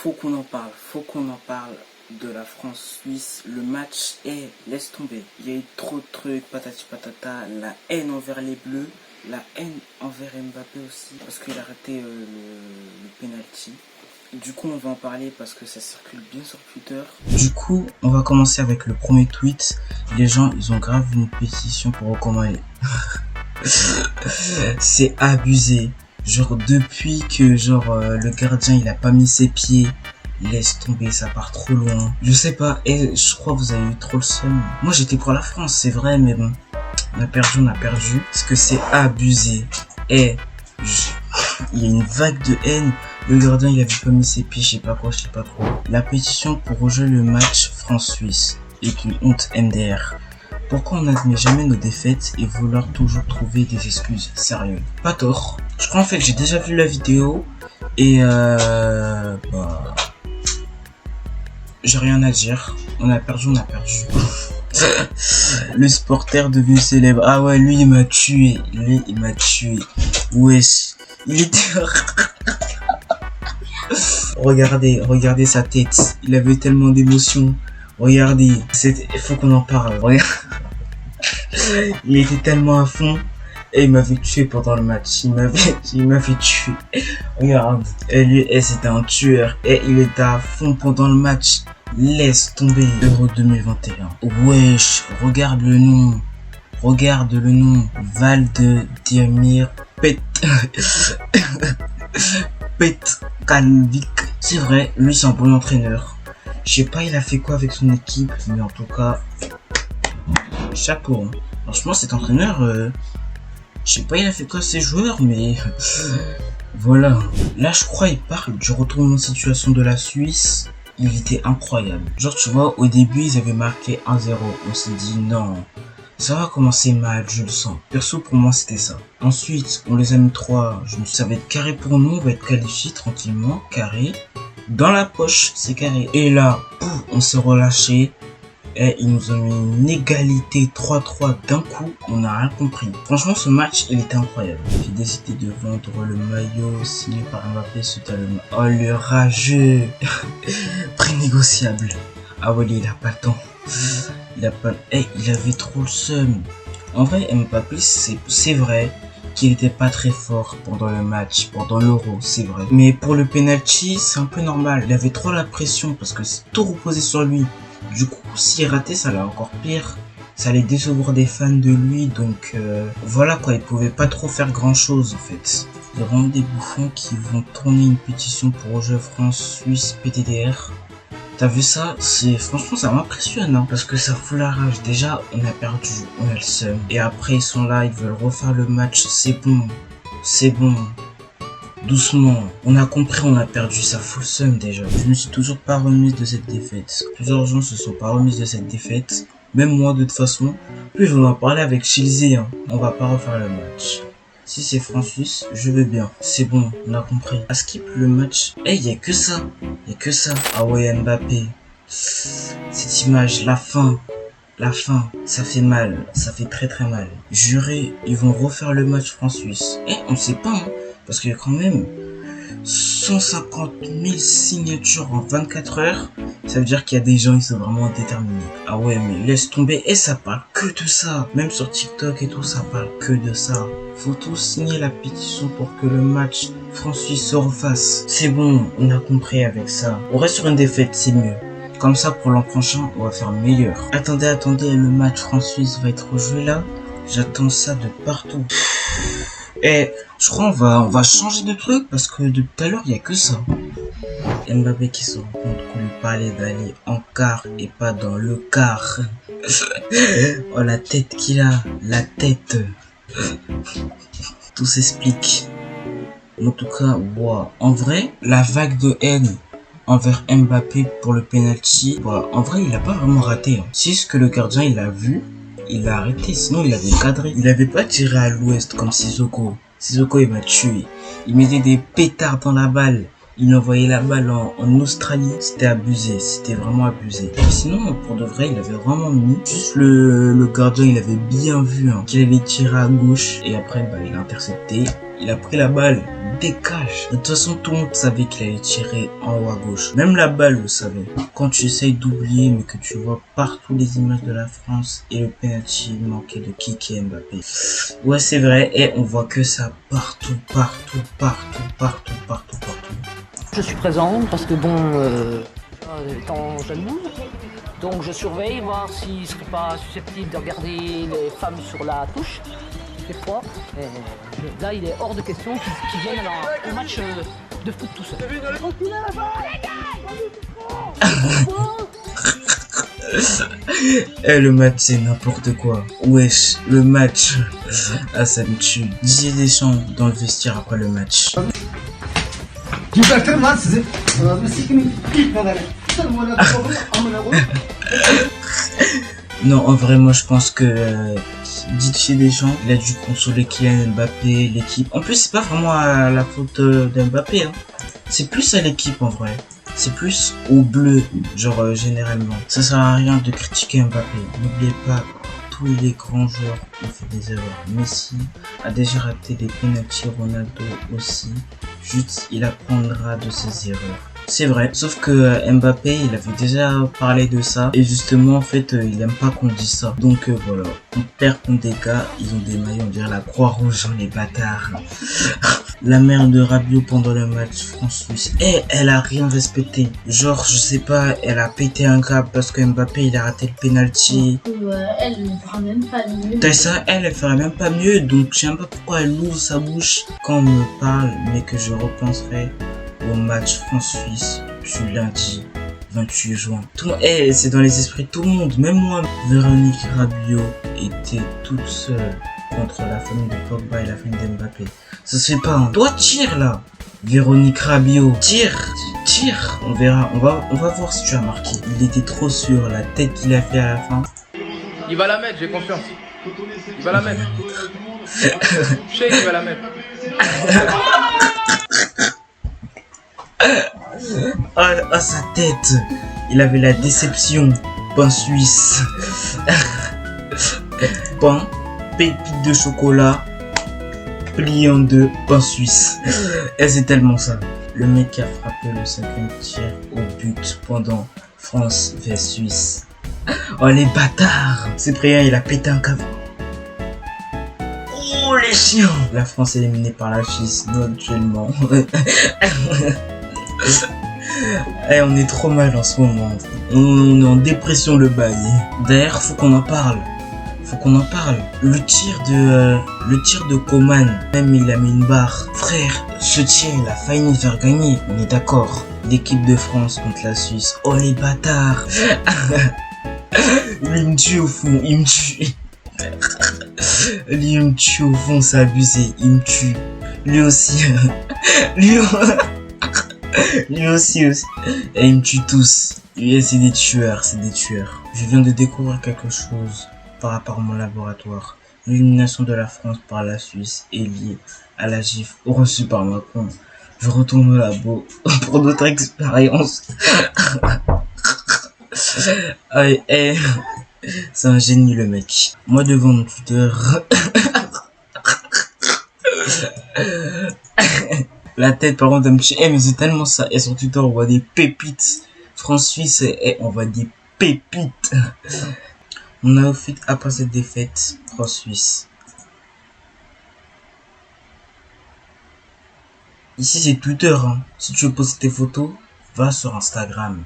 faut qu'on en parle de la France-Suisse. Le match est, laisse tomber. Il y a eu trop de trucs, patati patata, la haine envers les Bleus, la haine envers Mbappé aussi, parce qu'il a raté le penalty. Du coup, on va en parler parce que ça circule bien sur Twitter. Du coup, on va commencer avec le premier tweet. Les gens, ils ont grave une pétition pour recommander. C'est abusé. Genre, depuis que le gardien, il a pas mis ses pieds, laisse tomber, ça part trop loin. Je sais pas, et je crois que vous avez eu trop le seum. Moi, j'étais pour la France, c'est vrai, mais bon. On a perdu. Parce que c'est abusé. Et il y a une vague de haine. Le gardien, il avait pas mis ses pieds, je sais pas trop. La pétition pour rejouer le match France-Suisse est une honte MDR. Pourquoi on n'admet jamais nos défaites et vouloir toujours trouver des excuses? Sérieux. Pas tort. Je crois en fait que j'ai déjà vu la vidéo et j'ai rien à dire. On a perdu. Le supporter devenu célèbre. Ah ouais, lui il m'a tué. Wesh. Il était... Regardez sa tête. Il avait tellement d'émotions. Regardez. Il faut qu'on en parle. Regarde. Il était tellement à fond. Et il m'avait tué pendant le match. Il m'avait tué. Regarde. Et lui, c'était un tueur. Et il était à fond pendant le match. Laisse tomber. Euro 2021. Wesh. Regarde le nom. Valdemir Petkanović. C'est vrai, lui c'est un bon entraîneur. Je sais pas il a fait quoi avec son équipe, mais en tout cas, chapeau. Hein. Franchement cet entraîneur, je sais pas il a fait quoi ses joueurs, mais voilà. Là je crois il parle du retournement de situation de la Suisse. Il était incroyable. Genre tu vois, au début ils avaient marqué 1-0. On s'est dit non. Ça va commencer mal, je le sens. Perso, pour moi, c'était ça. Ensuite, on les a mis 3. Je me suis dit, ça va être carré pour nous. On va être qualifié tranquillement. Carré. Dans la poche, c'est carré. Et là, pouf, on s'est relâché. Et ils nous ont mis une égalité 3-3 d'un coup. On n'a rien compris. Franchement, ce match, il était incroyable. J'ai décidé de vendre le maillot signé par Mbappé suite à le... Oh, le rageux. Prix négociable. Ah ouais, il a pas le temps. Il avait trop le seum. En vrai, Mbappé, c'est vrai qu'il était pas très fort pendant le match, pendant l'Euro, c'est vrai. Mais pour le penalty, c'est un peu normal. Il avait trop la pression parce que c'est tout reposé sur lui. Du coup, s'il ratait, ça allait encore pire. Ça allait décevoir des fans de lui. Donc voilà quoi, il pouvait pas trop faire grand chose en fait. Il y a vraiment des bouffons qui vont tourner une pétition pour rejouer France-Suisse PTDR. T'as vu ça? Franchement ça m'impressionne hein, parce que ça fout la rage. Déjà on a perdu, on a le seum. Et après ils sont là, ils veulent refaire le match. C'est bon. Doucement. On a compris, on a perdu, ça fout le seum déjà. Je me suis toujours pas remise de cette défaite. Plusieurs gens se sont pas remises de cette défaite. Même moi de toute façon. Puis je vais en parler avec Chilzé hein. On va pas refaire le match. Si c'est France-Suisse, je veux bien. C'est bon, on a compris. À skip le match. Y a que ça. Ah ouais, Mbappé. Cette image, la fin, ça fait mal. Ça fait très très mal. Juré, ils vont refaire le match France-Suisse. On sait pas, hein. Parce qu'il y a quand même 150 000 signatures en 24 heures. Ça veut dire qu'il y a des gens qui sont vraiment déterminés. Ah ouais, mais laisse tomber. Et ça parle que de ça. Même sur TikTok et tout, ça parle que de ça. Faut tous signer la pétition pour que le match France-Suisse se refasse. C'est bon, on a compris avec ça. On reste sur une défaite, c'est mieux. Comme ça, pour l'an prochain, on va faire meilleur. Attendez, le match France-Suisse va être rejoué là. J'attends ça de partout. Et je crois on va changer de truc parce que depuis tout à l'heure, il y a que ça. Mbappé qui se rend compte qu'on lui parlait d'aller en quart et pas dans le quart. Oh la tête qu'il a, la tête. Tout s'explique. En tout cas, wow. En vrai, la vague de haine envers Mbappé pour le penalty, en vrai, il a pas vraiment raté. Hein. C'est ce que le gardien il a vu, il a arrêté. Sinon, il avait cadré. Il avait pas tiré à l'ouest comme Sissoko. Sissoko, il m'a tué. Il mettait des pétards dans la balle. Il envoyait la balle en Australie. C'était abusé. C'était vraiment abusé. Et sinon, pour de vrai, il avait vraiment mis. Juste le gardien, il avait bien vu hein, qu'il allait tirer à gauche. Et après, il a intercepté. il a pris la balle, dégage. De toute façon, tout le monde savait qu'il allait tirer en haut à gauche. Même la balle le savait. Quand tu essayes d'oublier, mais que tu vois partout les images de la France et le penalty manqué de Kiki et Mbappé. Ouais, c'est vrai, et on voit que ça partout. Je suis présent parce que bon, étant jaloux, donc je surveille, voir s'il ne serait pas susceptible de regarder les femmes sur la touche. Des fois, là il est hors de question qu'ils viennent au match de foot tout seul. Eh, le match c'est n'importe quoi. Wesh, le match. Ah, ça me tue. Didier Deschamps dans le vestiaire après le match. Non, en vrai, moi je pense que Didier Deschamps, il a dû consoler Kylian Mbappé, l'équipe. En plus, c'est pas vraiment à la faute d'Mbappé, hein. C'est plus à l'équipe en vrai. C'est plus au bleu, genre généralement. Ça sert à rien de critiquer Mbappé. N'oubliez pas, tous les grands joueurs ont fait des erreurs. Messi a déjà raté des penaltys, Ronaldo aussi. Juste, il apprendra de ses erreurs. C'est vrai, sauf que Mbappé, il avait déjà parlé de ça. Et justement, en fait, il aime pas qu'on dise ça. Donc voilà, on perd contre des gars, ils ont des maillots, on dirait la Croix-Rouge, les bâtards. La mère de Rabiot pendant le match France-Suisse. Et elle a rien respecté. Genre, je sais pas, elle a pété un câble parce que Mbappé, il a raté le penalty. Elle ne fera même pas mieux. T'as ça, elle ferait même pas mieux. Donc, je sais pas pourquoi elle ouvre sa bouche quand on me parle, mais que je repenserai au match France-Suisse du lundi 28 juin. C'est dans les esprits de tout le monde, même moi. Véronique Rabiot était toute seule contre la famille de Pogba et la famille d'Mbappé. Ça se fait pas, hein. Toi, tire là, Véronique Rabiot. Tire. On verra. On va voir si tu as marqué. Il était trop sûr, la tête qu'il a fait à la fin. Il va la mettre, j'ai confiance. Il va la mettre. Je sais qu'il va la mettre. Ah, sa tête. Il avait la déception. Pain suisse. Pain, pépite de chocolat, plié en deux, pain suisse. Et c'est tellement ça. Le mec qui a frappé le 5e tir au but pendant France vs Suisse. Oh les bâtards. Cyprien, il a pété un câble. Oh les chiens. La France est éliminée par la Suisse, non actuellement. Eh, on est trop mal en ce moment. On est en dépression le bail. D'ailleurs, faut qu'on en parle. Le tir de Coman, même il a mis une barre. Frère, ce tir, il a failli nous faire gagner. On est d'accord. L'équipe de France contre la Suisse. Oh les bâtards. Il me tue au fond, il me tue. Lui, il me tue au fond, c'est abusé. Il me tue. Lui aussi. Lui aussi. Et ils me tuent tous. Et c'est des tueurs. Je viens de découvrir quelque chose par rapport à mon laboratoire. L'élimination de la France par la Suisse est liée à la gifle reçue par Macron. Je retourne au labo pour d'autres expériences. C'est un génie le mec. Moi devant mon tuteur. La tête par contre d'un petit. Mais c'est tellement ça. Et sur Twitter on voit des pépites. France-Suisse et on voit des pépites. On a au fait après cette défaite France-Suisse. Ici c'est Twitter, hein. Si tu veux poster tes photos, va sur Instagram.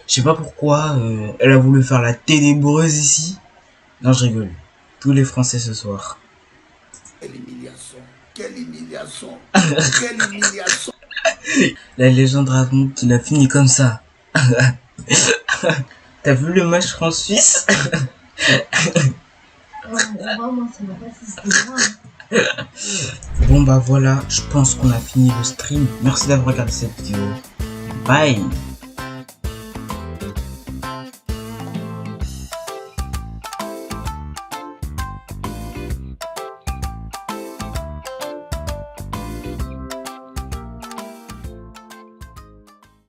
Je sais pas pourquoi elle a voulu faire la ténébreuse ici. Non, je rigole. Tous les Français ce soir. Quelle humiliation. La légende raconte qu'il a fini comme ça. T'as vu le match France-Suisse? Bon bah voilà, je pense qu'on a fini le stream. Merci d'avoir regardé cette vidéo. Bye.